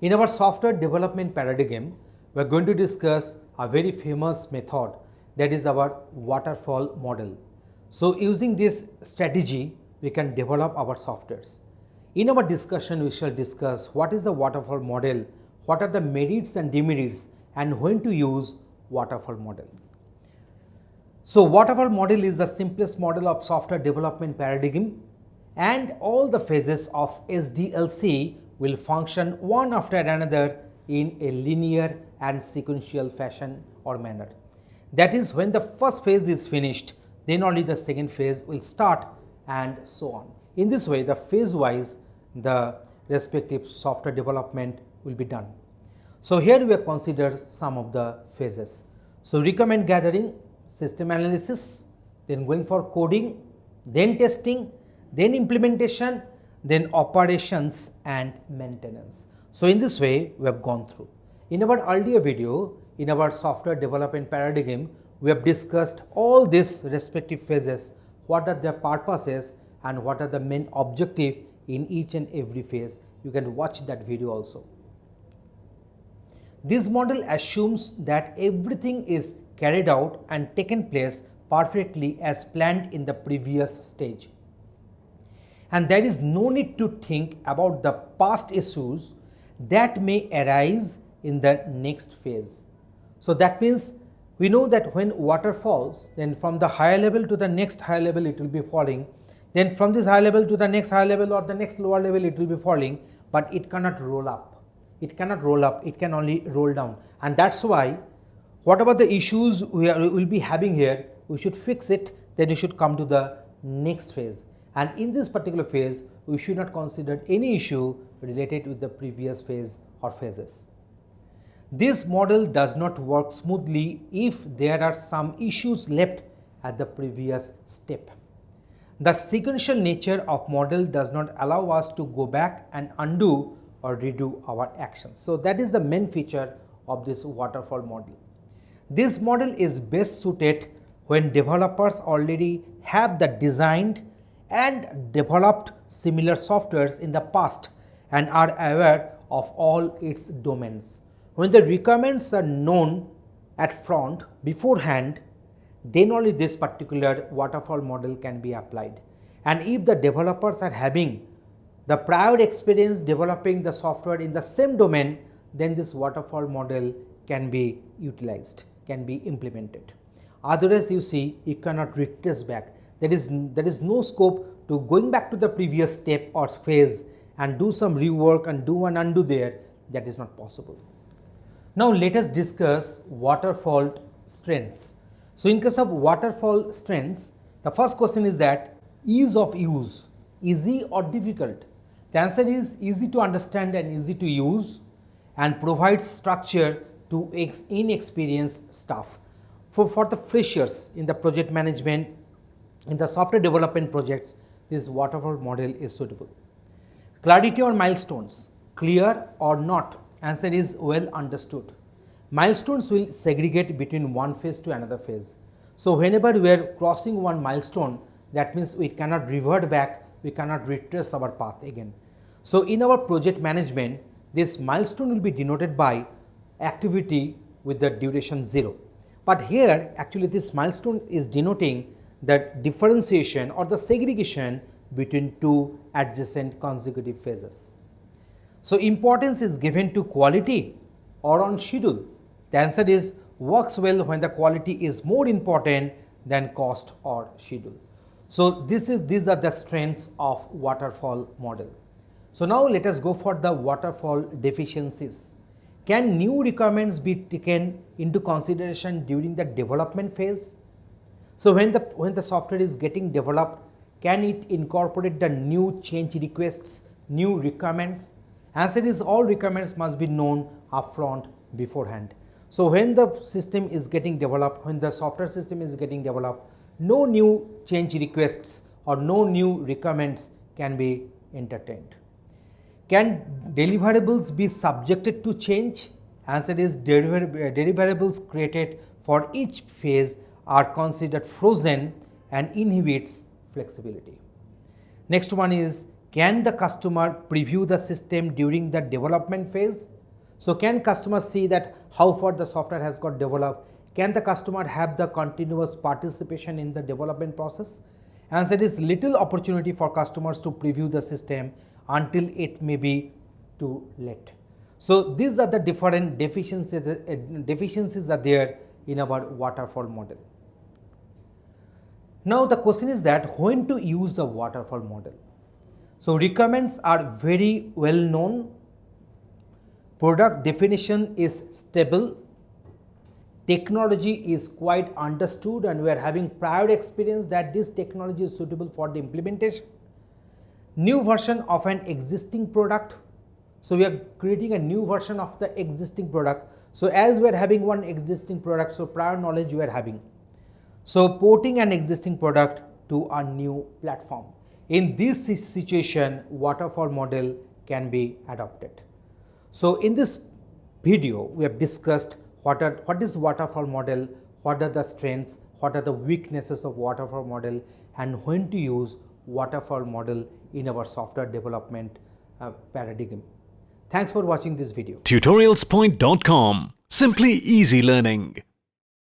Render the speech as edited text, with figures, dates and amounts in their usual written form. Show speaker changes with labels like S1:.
S1: In our software development paradigm, we are going to discuss a very famous method, that is our waterfall model. So using this strategy, we can develop our softwares. In our discussion, we shall discuss what is the waterfall model, what are the merits and demerits, and when to use waterfall model. So waterfall model is the simplest model of software development paradigm, and all the phases of SDLC will function one after another in a linear and sequential fashion or manner. That is, when the first phase is finished, then only the second phase will start, and so on. In this way, the phase wise the respective software development will be done. So here we have considered some of the phases. So requirement gathering, system analysis, then going for coding, then testing, then implementation, then operations and maintenance. So in this way we have gone through. In our earlier video, in our software development paradigm, we have discussed all these respective phases, what are their purposes and what are the main objective in each and every phase. You can watch that video also. This model assumes that everything is carried out and taken place perfectly as planned in the previous stage, and there is no need to think about the past issues that may arise in the next phase. So that means we know that when water falls, then from the higher level to the next higher level it will be falling, then from this higher level to the next higher level or the next lower level it will be falling, but it cannot roll up. It cannot roll up, it can only roll down, and that's why whatever the issues we will be having here, we should fix it, then we should come to the next phase. And in this particular phase, we should not consider any issue related with the previous phase or phases. This model does not work smoothly if there are some issues left at the previous step. The sequential nature of model does not allow us to go back and undo or redo our actions. So that is the main feature of this waterfall model. This model is best suited when developers already have the designed and developed similar softwares in the past and are aware of all its domains. When the requirements are known at front beforehand, then only this particular waterfall model can be applied. And if the developers are having the prior experience developing the software in the same domain, then this waterfall model can be utilized, can be implemented. Otherwise, you see, you cannot retrace back. There is no scope to going back to the previous step or phase and do some rework and do and undo there. That is not possible. Now let us discuss waterfall strengths. So in case of waterfall strengths, the first question is that ease of use, easy or difficult? The answer is easy to understand and easy to use, and provides structure to inexperienced staff. For the freshers in the project management, in the software development projects, this waterfall model is suitable. Clarity on milestones, clear or not? Answer is well understood. Milestones will segregate between one phase to another phase. So whenever we are crossing one milestone, that means we cannot revert back, we cannot retrace our path again. So in our project management, this milestone will be denoted by activity with the duration 0. But here actually this milestone is denoting the differentiation or the segregation between two adjacent consecutive phases. So importance is given to quality or on schedule. The answer is works well when the quality is more important than cost or schedule. So these are the strengths of waterfall model. So now let us go for the waterfall deficiencies. Can new requirements be taken into consideration during the development phase? So when the software is getting developed, can it incorporate the new change requests, new requirements? Answer is all requirements must be known upfront beforehand. So when the system is getting developed, when the software system is getting developed, no new change requests or no new requirements can be entertained. Can deliverables be subjected to change? Answer is deliverables created for each phase are considered frozen and inhibits flexibility. Next one is, can the customer preview the system during the development phase? So can customers see that how far the software has got developed? Can the customer have the continuous participation in the development process? Answer is little opportunity for customers to preview the system until it may be too late. So these are the different deficiencies are there in our waterfall model. Now the question is that when to use a waterfall model. So requirements are very well known. Product definition is stable. Technology is quite understood and we are having prior experience that this technology is suitable for the implementation. New version of an existing product. So we are creating a new version of the existing product. So as we are having one existing product, so prior knowledge we are having. So porting an existing product to a new platform. In this situation, waterfall model can be adopted. So in this video, we have discussed what is waterfall model, what are the strengths, what are the weaknesses of waterfall model, and when to use waterfall model in our software development paradigm. Thanks for watching this video.
S2: Tutorialspoint.com. Simply easy learning.